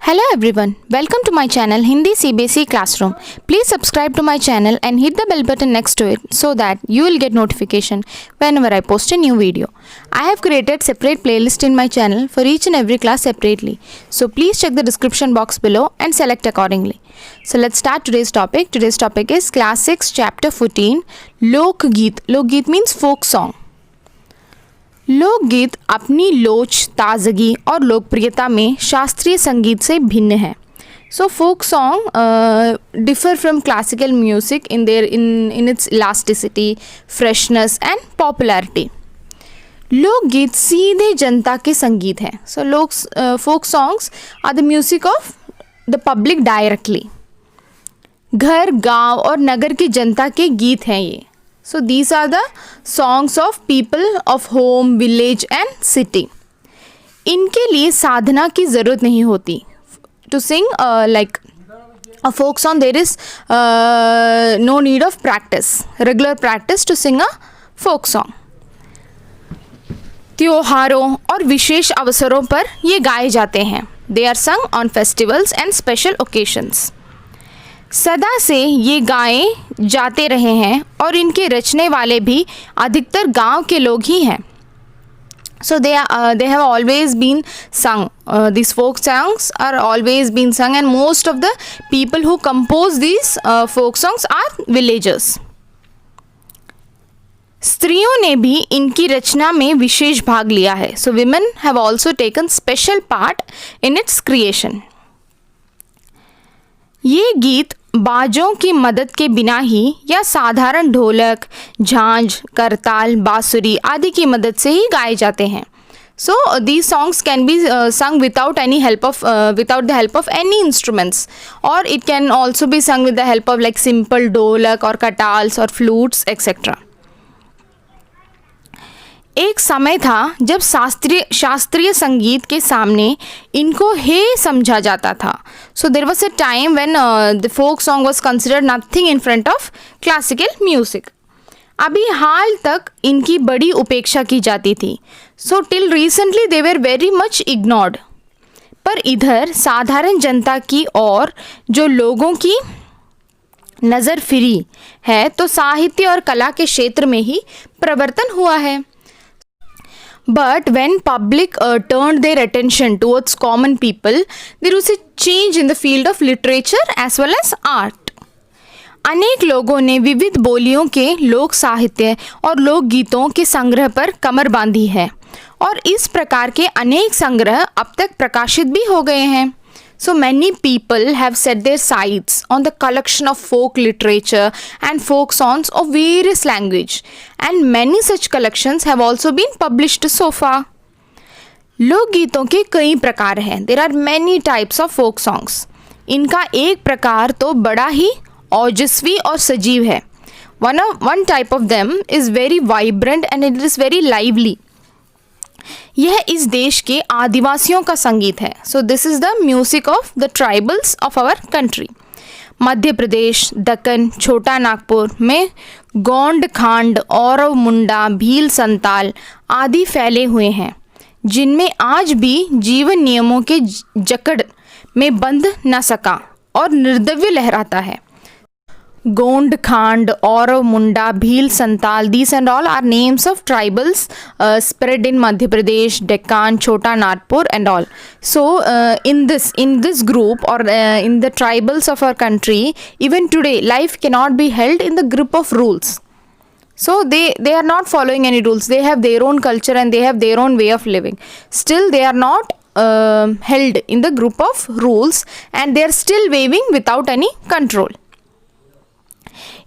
Hello everyone, welcome to my channel Hindi CBSE Classroom. Please subscribe to my channel and hit the bell button next to it so that you will get notification whenever I post a new video. I have created separate playlist in my channel for each and every class separately. So please check the description box below and select accordingly. So let's start today's topic. Today's topic is Class 6 Chapter 14 Lok Geet. Lok Geet means folk song. लोकगीत अपनी लोच, ताजगी और लोकप्रियता में शास्त्रीय संगीत से भिन्न है. So folk song differ from classical music in its elasticity, freshness and popularity. लोकगीत सीधे जनता के संगीत हैं. So folk songs are the music of the public directly. घर, गांव और नगर की जनता के गीत हैं ये. So these are the songs of people of home, village and city. इनके लिए साधना की ज़रूरत नहीं होती. To sing like a folk song there is no need of practice, regular practice to sing a folk song. त्योहारों और विशेष अवसरों पर ये गाए जाते हैं. They are sung on festivals and special occasions. सदा से ये गाए जाते रहे हैं और इनके रचने वाले भी अधिकतर गांव के लोग ही हैं. So they have always been sung. These folk songs are always been sung and most of the people who compose these folk songs are villagers. स्त्रियों ने भी इनकी रचना में विशेष भाग लिया है. So women have also taken special part in its creation. ये गीत बाजों की मदद के बिना ही या साधारण ढोलक, झांझ, करताल, बांसुरी आदि की मदद से ही गाए जाते हैं. So these songs can be sung without the help of any instruments, or it can also be sung with the help of like simple ढोलक और कटाल्स और फ्लूट्स एक्सेट्रा. एक समय था जब शास्त्रीय संगीत के सामने इनको हे समझा जाता था. So there was a time when the folk song was considered nothing in front of classical music. अभी हाल तक इनकी बड़ी उपेक्षा की जाती थी. So till recently they were very much ignored. पर इधर साधारण जनता की और जो लोगों की नज़र फिरी है तो साहित्य और कला के क्षेत्र में ही परिवर्तन हुआ है. But when public turned their attention towards common people, there was a change in the field of literature as well as art. अनेक लोगों ने विविध बोलियों के लोक साहित्य और लोक गीतों के संग्रह पर कमर बांधी है और इस प्रकार के अनेक संग्रह अब तक प्रकाशित भी हो गए हैं. So many people have set their sights on the collection of folk literature and folk songs of various language, and many such collections have also been published so far. लोक गीतों के कई प्रकार हैं. There are many types of folk songs. इनका एक प्रकार तो बड़ा ही ओजस्वी और सजीव है. One type of them is very vibrant and it is very lively. यह इस देश के आदिवासियों का संगीत है. So this is the music of the tribals of our country. Madhya Pradesh, Deccan, Chota Nagpur में गोंड, खांड, औरव, मुंडा, भील, संताल आदि फैले हुए हैं जिनमें आज भी जीवन नियमों के जकड़ में बंध न सका और निर्दव्य लहराता है. Gond, Khand, Aurav, Munda, Bhil, Santal, these and all are names of tribals spread in Madhya Pradesh, Deccan, Chota Nagpur and all. So in this group or in the tribals of our country, even today life cannot be held in the grip of rules. So they are not following any rules. They have their own culture and they have their own way of living. Still they are not held in the group of rules and they are still waving without any control.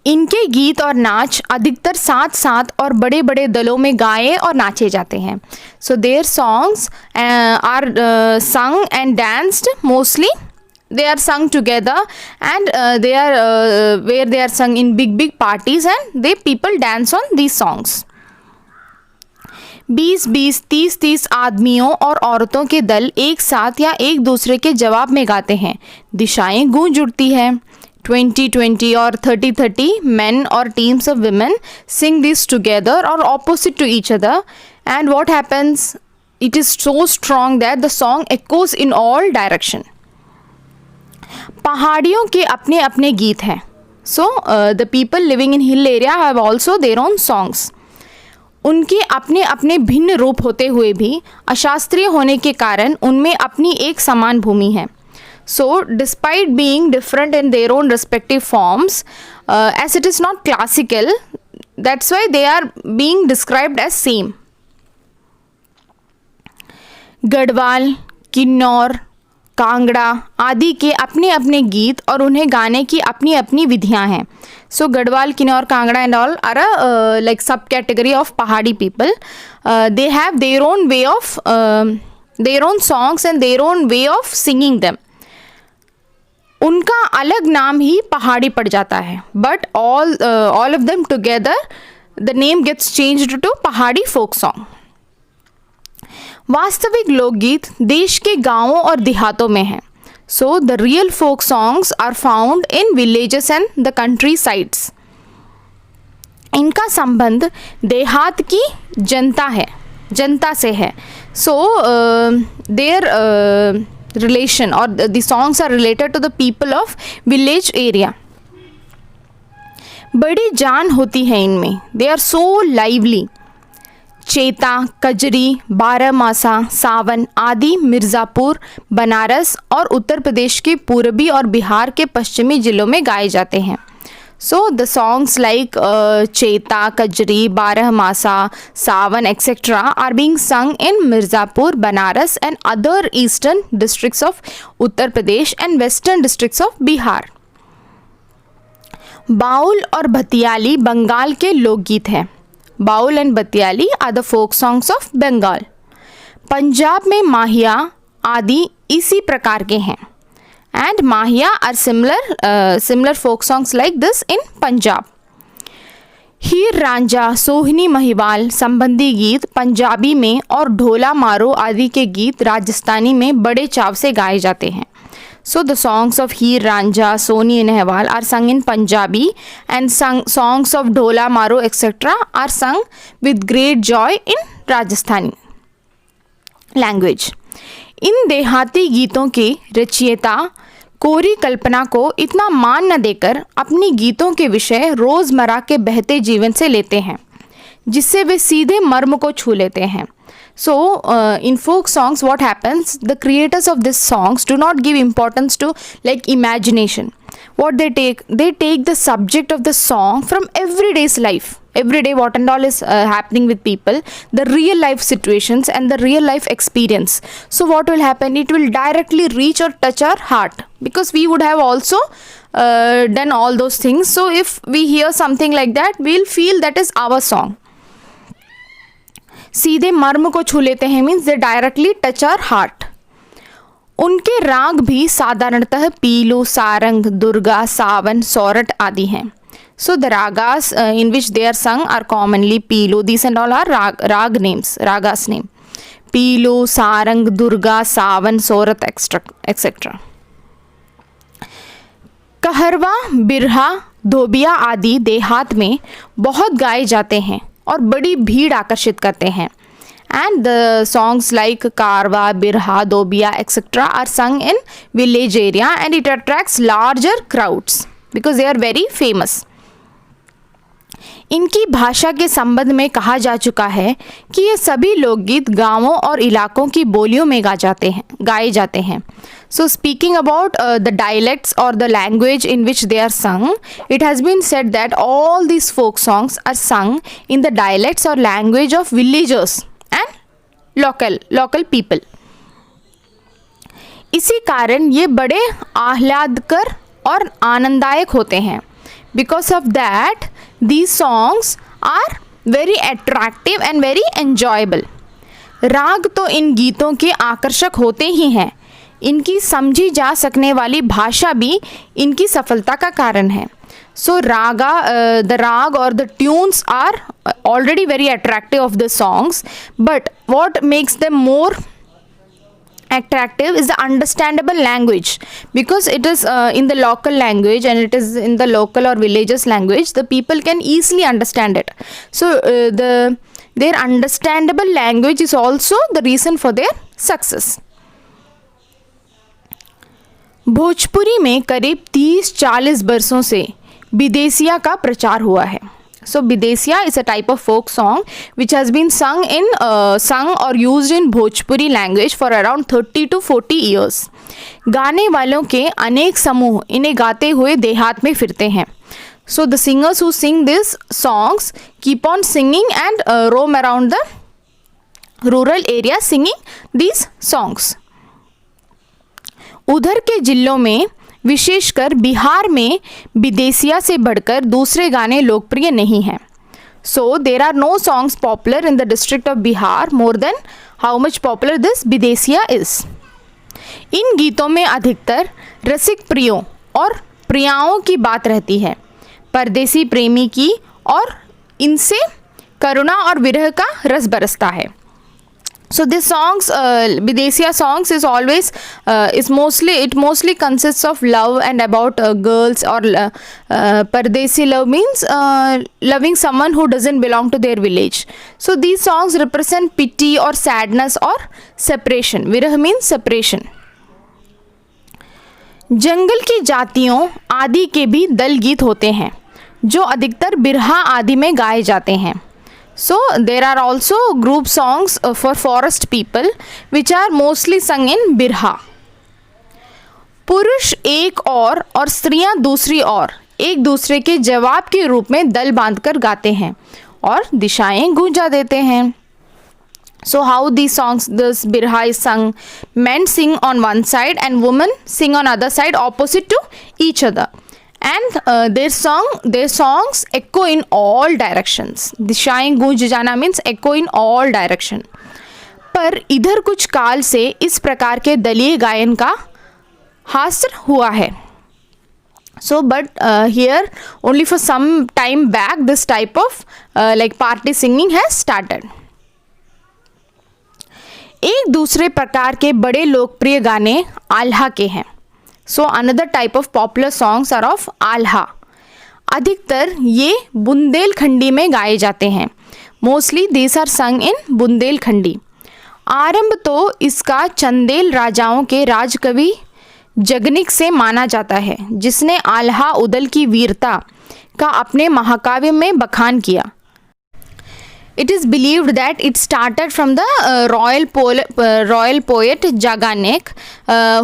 इनके गीत और नाच अधिकतर साथ साथ और बड़े बड़े दलों में गाए और नाचे जाते हैं. So their songs are sung and danced mostly. They are sung together and they are where they are sung in big parties and people dance on these songs. 20-20, 30-30 आदमियों और औरतों के दल एक साथ या एक दूसरे के जवाब में गाते हैं. दिशाएं गूंज उठती है. 20-20 or 30-30 men or teams of women sing this together or opposite to each other, and what happens, it is so strong that the song echoes in all direction. पहाड़ियों के अपने अपने गीत हैं. So the people living in hill area have also their own songs. उनके अपने अपने भिन्न रूप होते हुए भी अशास्त्रीय होने के कारण उनमें अपनी एक समान भूमि है. So despite being different in their own respective forms, as it is not classical, that's why they are being described as same. Garhwal, Kinnaur, Kangra आदि के अपने अपने गीत और उन्हें गाने की अपनी अपनी विधियां हैं. So Garhwal, Kinnaur, Kangra and all are a like sub category of Pahadi people. They have their own way of their own songs and their own way of singing them. उनका अलग नाम ही पहाड़ी पड़ जाता है, but all of them together the name gets changed to पहाड़ी folk song. वास्तविक लोकगीत देश के गांवों और देहातों में हैं. So the real folk songs are found in villages and the countrysides. इनका संबंध देहात की जनता से है. सो देयर रिलेशन और the songs are related to the people of village area. बड़ी जान होती है इनमें. They are so lively. चेता, कजरी, बारहमासा, सावन आदि मिर्ज़ापुर, बनारस और उत्तर प्रदेश के पूर्वी और बिहार के पश्चिमी जिलों में गाए जाते हैं. सो द सॉन्ग्स लाइक चेता, कजरी, बारहमासा, सावन etcetera are being sung in Mirzapur, Banaras and other eastern districts of Uttar Pradesh and western districts of Bihar. Baul और भतियाली बंगाल के लोकगीत हैं. Baul and Bhatiyali are the folk songs of Bengal. Punjab में माहिया आदि इसी प्रकार के हैं. And Mahiya are similar folk songs like this in Punjab. Heer Ranjha, Sohni Mahiwal संबंधी गीत पंजाबी में और ढोला मारो आदि के गीत राजस्थानी में बड़े चाव से गाए जाते हैं. So the songs of Heer Ranjha, Soni Nehwal are sung in Punjabi and songs of Dhola Maro etc. are sung with great joy in Rajasthani language. इन देहाती गीतों के रचयिता कोरी कल्पना को इतना मान न देकर अपनी गीतों के विषय रोज़मर्रा के बहते जीवन से लेते हैं, जिससे वे सीधे मर्म को छू लेते हैं. So in folk songs what happens, the creators of these songs do not give importance to like imagination. What they take the subject of the song from everyday's life, everyday what and all is happening with people, the real life situations and the real life experience. So what will happen, it will directly reach or touch our heart, because we would have also done all those things. So if we hear something like that, we'll feel that is our song. सीधे मर्म को छू लेते हैं means they directly touch our heart. उनके राग भी साधारणतः पीलू, सारंग, दुर्गा, सावन, सौरठ आदि हैं. So the ragas in which they are sung are commonly Pilu. This and all are raga names, ragas name. Pilu, Sarang, Durga, Sawan, Sorath etcetera. Kaharwa, Birha, Dhobiya आदि देहात में बहुत गाए जाते हैं और बड़ी भीड़ आकर्षित करते हैं. एंड द सॉन्ग्स लाइक कारवा, बिरहा, दोबिया etcetera are sung in village area and it attracts larger crowds because they are very famous. इनकी भाषा के संबंध में कहा जा चुका है कि ये सभी लोकगीत गांवों और इलाकों की बोलियों में गाए जाते हैं. So speaking about the dialects or the language in which they are sung, it has been said that all these folk songs are sung in the dialects or language of villagers and local people. इसी कारण ये बड़े आह्लादकर और आनंददायक होते हैं. Because of that, these songs are very attractive and very enjoyable. राग तो इन गीतों के आकर्षक होते ही हैं. इनकी समझी जा सकने वाली भाषा भी इनकी सफलता का कारण है. सो द राग और the tunes are already very attractive of the songs, but what makes them more attractive is the understandable language, because it is in the local language and it is in the local or villages language. The people can easily understand it. So their understandable language is also the reason for their success. Bhojpuri में करीब 30-40 बरसों से विदेसिया का प्रचार हुआ है. So Bidesiya is a type of folk song which has been sung or used in Bhojpuri language for around 30 to 40 years. गाने वालों के अनेक समूह इन्हें गाते हुए देहात में फिरते हैं. So the singers who sing these songs keep on singing and roam around the rural area singing these songs. उधर के जिलों में विशेषकर बिहार में विदेसिया से बढ़कर दूसरे गाने लोकप्रिय नहीं हैं. So there are no songs popular in the district of Bihar more than how much popular this Bidesia is. इन गीतों में अधिकतर रसिक प्रियों और प्रियाओं की बात रहती है, परदेसी प्रेमी की, और इनसे करुणा और विरह का रस बरसता है. So this songs, Bidesiya songs is always it mostly consists of love and about girls, or Pardesi love means loving someone who doesn't belong to their village. So these songs represent pity or sadness or separation. Virah means separation. जंगल की जातियों आदि के भी दल गीत होते हैं जो अधिकतर बिरहा आदि में गाए जाते हैं. So there are also group songs for forest people which are mostly sung in birha. पुरुष एक और स्त्रियां दूसरी ओर एक दूसरे के जवाब के रूप में दल बांधकर गाते हैं और दिशाएं गूंजा देते हैं. So how these songs, this birha is sung, men sing on one side and women sing on other side opposite to each other. And their songs echo in all directions. दिशाएं गूंज जाना means echo in all direction. पर इधर कुछ काल से इस प्रकार के दलीय गायन का हास्य हुआ है. So but here only for some time back this type of like party singing has started. एक दूसरे प्रकार के बड़े लोकप्रिय गाने आल्हा के हैं. So another type of popular songs are of Alha. अधिकतर ये बुंदेलखंडी में गाए जाते हैं. Mostly these are sung in Bundelkhandi. आरंभ तो इसका चंदेल राजाओं के राजकवि जगनिक से माना जाता है, जिसने आल्हा उदल की वीरता का अपने महाकाव्य में बखान किया. It is believed that it started from the royal poet Jaganek,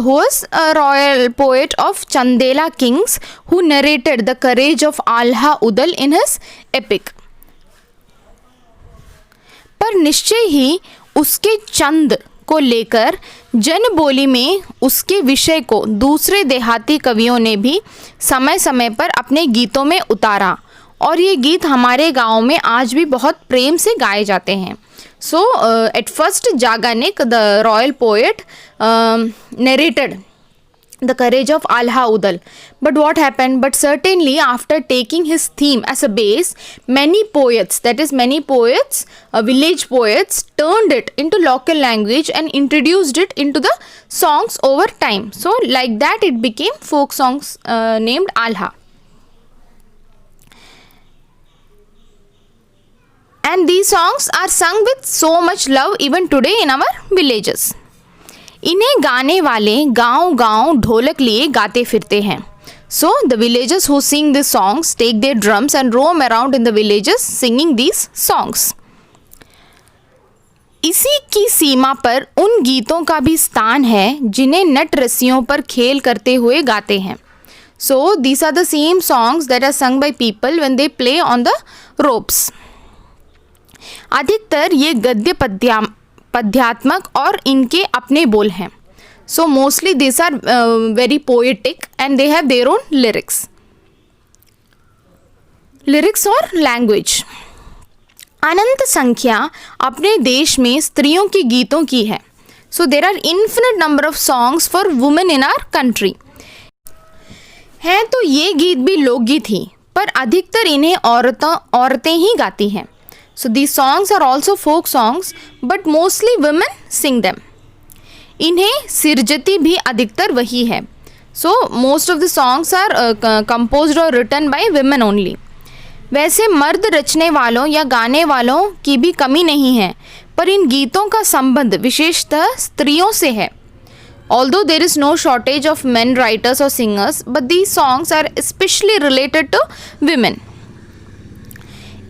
who was a royal poet of Chandela kings, who narrated the courage of Alha Udal in his epic. पर निश्चय ही उसके चंद को लेकर जनबोली में उसके विषय को दूसरे देहाती कवियों ने भी समय समय पर अपने गीतों में उतारा, और ये गीत हमारे गाँव में आज भी बहुत प्रेम से गाए जाते हैं. So at first Jagnik the royal poet narrated the courage of Alha Udal. But what happened? But certainly after taking his theme as a base, many poets, village poets, turned it into local language and introduced it into the songs over time. So like that it became folk songs named Alha. And these songs are sung with so much love even today in our villages. इन्हें गाने वाले गांव-गांव ढोलक लिए गाते फिरते हैं. So the villagers who sing these songs take their drums and roam around in the villages singing these songs. इसी की सीमा पर उन गीतों का भी स्थान है जिन्हें नट रस्सियों पर खेल करते हुए गाते हैं. So these are the same songs that are sung by people when they play on the ropes. अधिकतर ये गद्य पद्यात्मक और इनके अपने बोल हैं. So mostly this are very poetic and they have their own lyrics और लैंग्वेज. अनंत संख्या अपने देश में स्त्रियों की गीतों की है. So there are infinite number of songs for women in our country. हैं तो ये गीत भी लोकगीत ही, पर अधिकतर इन्हें औरतें ही गाती हैं. So these songs are also folk songs, but mostly women sing them. इन्हें सिरजती भी अधिकतर वही है. So most of the songs are composed or written by women only. वैसे मर्द रचने वालों या गाने वालों की भी कमी नहीं है, पर इन गीतों का संबंध विशेषतः स्त्रियों से है. Although there is no shortage of men writers or singers, but these songs are especially related to women.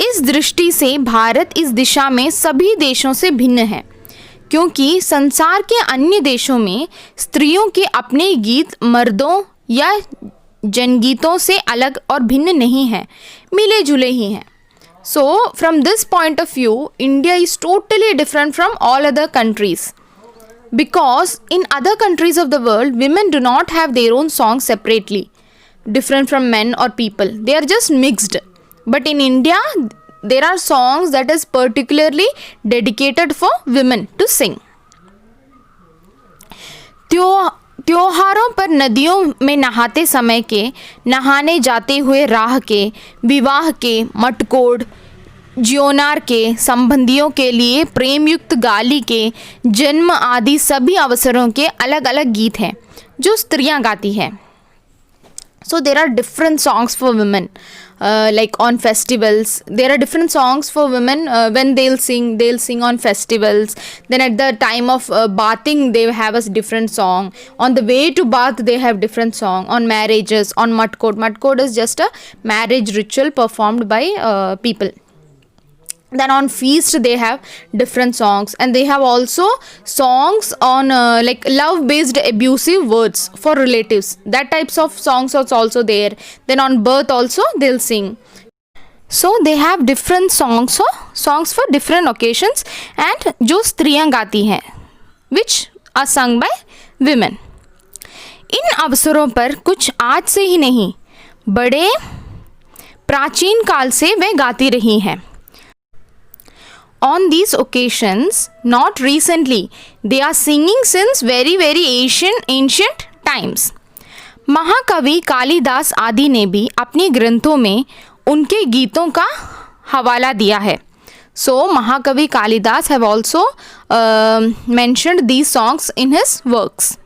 इस दृष्टि से भारत इस दिशा में सभी देशों से भिन्न है, क्योंकि संसार के अन्य देशों में स्त्रियों के अपने गीत मर्दों या जनगीतों से अलग और भिन्न नहीं हैं, मिले जुले ही हैं. So from this point of view, India is totally different from all other countries. Because in other countries of the world, women do not have their own songs separately, different from men or people. They are just mixed. But in India, there are songs that is particularly dedicated for women to sing. त्योहारों पर नदियों में नहाते समय के, नहाने जाते हुए राह के, विवाह के, मटकोड़, ज्योनार के, संबंधियों के लिए प्रेमयुक्त गाली के, जन्म आदि सभी अवसरों के अलग अलग गीत हैं जो स्त्रियां गाती हैं. So there are different songs for women, like on festivals. There are different songs for women when they'll sing on festivals. Then at the time of bathing, they have a different song. On the way to bath, they have different song. On marriages, on matkod. Matkod is just a marriage ritual performed by people. Then on feast they have different songs, and they have also songs on like love based abusive words for relatives. That types of songs are also there. Then on birth also they'll sing. So they have different songs for different occasions, and जो स्त्रियां गाती हैं, which are sung by women. इन अवसरों पर कुछ आज से ही नहीं, बड़े प्राचीन काल से वे गाती रही हैं. On these occasions, not recently, they are singing since very ancient times. महाकवि कालिदास आदि ने भी अपने ग्रंथों में उनके गीतों का हवाला दिया है. So महाकवि Kalidas have also mentioned these songs in his works.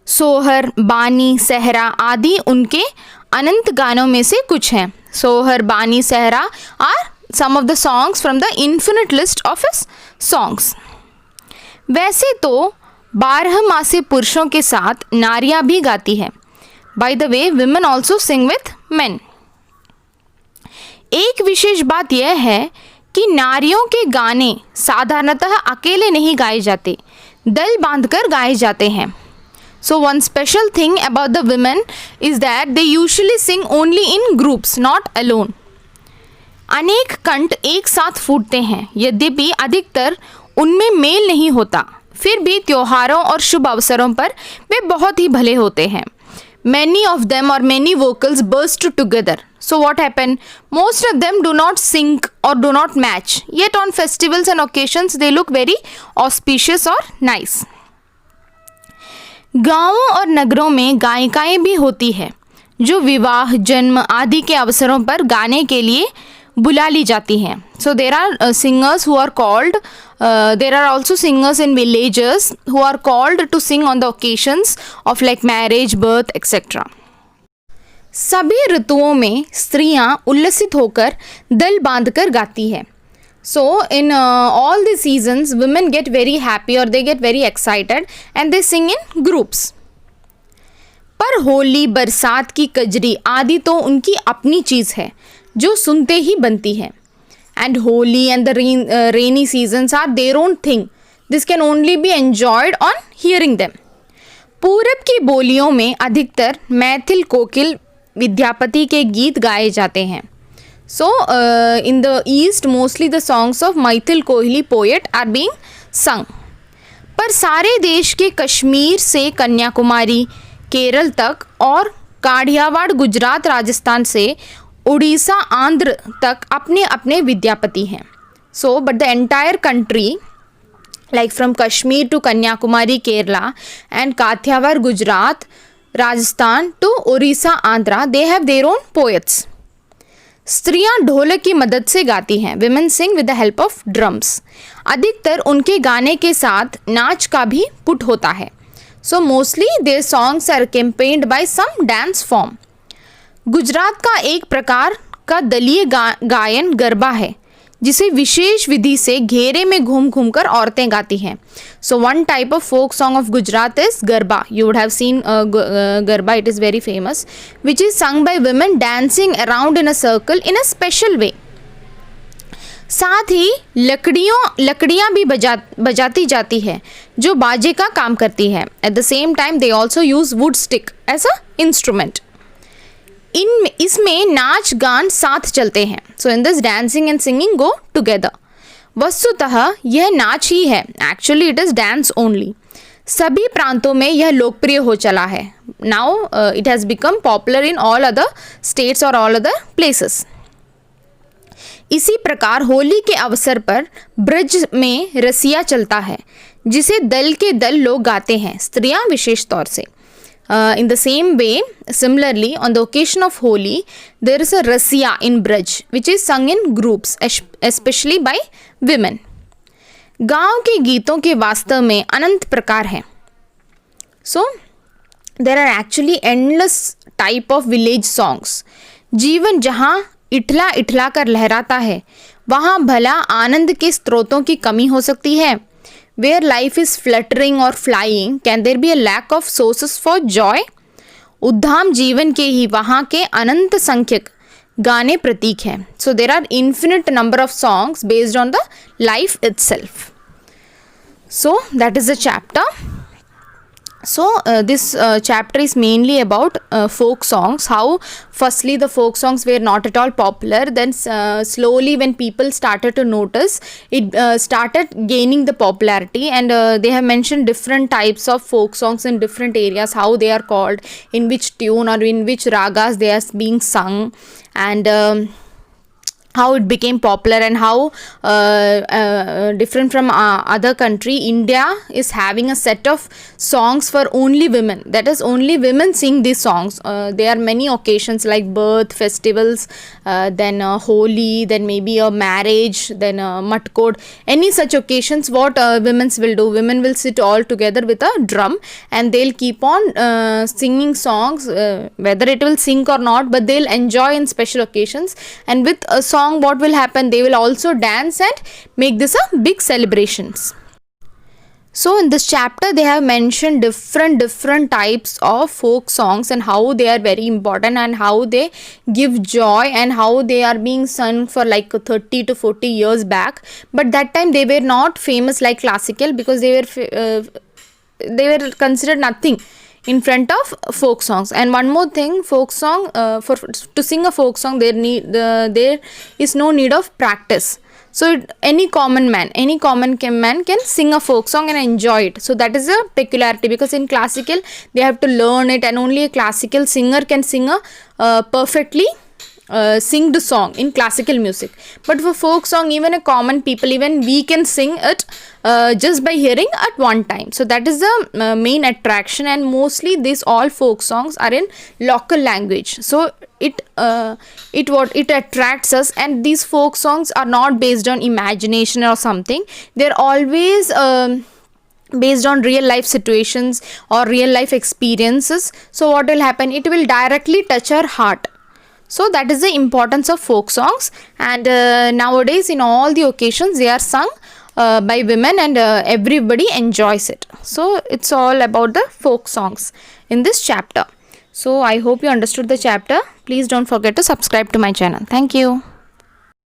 सोहर, बानी, सहरा आदि उनके अनंत गानों में से कुछ हैं. सोहर, बानी, सहरा are some of the songs from the infinite list of his songs. वैसे तो 12 मासी पुरुषों के साथ नारियां भी गाती हैं. By the way, women also sing with men. एक विशेष बात यह है कि नारियों के गाने साधारणतः अकेले नहीं गाए जाते, दल बांधकर गाए जाते हैं. So one special thing about the women is that they usually sing only in groups, not alone. अनेक कंठ एक साथ फूटते हैं, यद्यपि अधिकतर उनमें मेल नहीं होता, फिर भी त्योहारों और शुभ अवसरों पर वे बहुत ही भले होते हैं. Many of them or many vocals burst together. So what happened? Most of them do not sync or do not match. Yet on festivals and occasions they look very auspicious or nice. गांवों और नगरों में गायिकाएं भी होती है जो विवाह, जन्म आदि के अवसरों पर गाने के लिए बुला ली जाती हैं. So there are singers who are called, there are also singers in villages who are called to sing on the occasions of like marriage, birth, etc. सभी ऋतुओं में स्त्रियां उल्लसित होकर दल बांधकर गाती है. So in all the seasons, women get very happy or they get very excited and they sing in groups. पर होली, बरसात की कजरी आदि तो उनकी अपनी चीज़ है जो सुनते ही बनती है. And Holi and the rainy seasons are their own thing. This can only be enjoyed on hearing them. पूरब की बोलियों में अधिकतर मैथिल कोकिल विद्यापति के गीत गाए जाते हैं. So in the east mostly the songs of Maithil Kohli poet are being sung. पर सारे देश के कश्मीर से कन्याकुमारी, केरल तक और काठियावाड़, गुजरात, राजस्थान से उड़ीसा, आंध्र तक अपने अपने विद्यापति हैं. So but the entire country like from Kashmir to Kanyakumari, Kerala, and Kathiawar, Gujarat, Rajasthan to Orissa, Andhra, they have their own poets. स्त्रियां ढोलक की मदद से गाती हैं. Women sing with the help of drums. अधिकतर उनके गाने के साथ नाच का भी पुट होता है. So mostly their songs are accompanied by some dance form. Gujarat का एक प्रकार का दलीय गायन गरबा है जिसे विशेष विधि से घेरे में घूम घूम कर औरतें गाती हैं. So one type of folk song of Gujarat is Garba. You would have seen Garba, it is very famous, which is sung by women dancing around in a circle in a special way. साथ ही लकड़ियाँ भी बजाती जाती है जो बाजे का काम करती है. At the same time they also use wood stick as a instrument. इसमें नाच गान साथ चलते हैं. So in this dancing and singing go together. वस्तुतः यह नाच ही है. Actually it is dance only. सभी प्रांतों में यह लोकप्रिय हो चला है. Now it has become popular in all other states और ऑल अदर प्लेसेस. इसी प्रकार होली के अवसर पर ब्रज में रसिया चलता है जिसे दल के दल लोग गाते हैं, स्त्रियां विशेष तौर से. In the same way, similarly, on the occasion of Holi, there is a rasiya in Braj, which is sung in groups, especially by women. गाँव के गीतों के वास्तव में अनंत प्रकार हैं. So, there are actually endless type of village songs. जीवन जहाँ इठला इठला कर लहराता है, वहाँ भला आनंद के स्रोतों की कमी हो सकती है. Where life is fluttering or flying, can there be a lack of sources for joy? उद्धाम जीवन के ही वहाँ के अनंत संख्यक गाने प्रतीक हैं. So there are infinite number of songs based on the life itself. So that is the chapter. So this chapter is mainly about folk songs. How firstly the folk songs were not at all popular. Then slowly when people started to notice, it started gaining the popularity. And they have mentioned different types of folk songs in different areas, how they are called, in which tune or in which ragas they are being sung, and how it became popular, and how different from other country. India is having a set of songs for only women. That is, only women sing these songs. There are many occasions like birth, festivals, then Holi, then maybe a marriage, then Matkod. Any such occasions, what women will do? Women will sit all together with a drum and they'll keep on singing songs, whether it will sing or not, but they'll enjoy in special occasions. And with a song, what will happen? They will also dance and make this a big celebrations. So in this chapter they have mentioned different types of folk songs and how they are very important and how they give joy and how they are being sung for like 30 to 40 years back. But that time they were not famous like classical, because they were considered nothing in front of folk songs. And one more thing, folk song, to sing a folk song there is no need of practice. So any common man can sing a folk song and enjoy it. So that is a peculiarity, because in classical they have to learn it, and only a classical singer can sing a perfectly sing the song in classical music. But for folk song, even a common people, even we can sing it just by hearing at one time. So that is the main attraction, and mostly these all folk songs are in local language. So it attracts us. And these folk songs are not based on imagination or something. They're always based on real life situations or real life experiences. So what will happen? It will directly touch our heart. So that is the importance of folk songs. And nowadays in all the occasions they are sung by women, and everybody enjoys it. So it's all about the folk songs in this chapter. So I hope you understood the chapter. Please don't forget to subscribe to my channel. Thank you.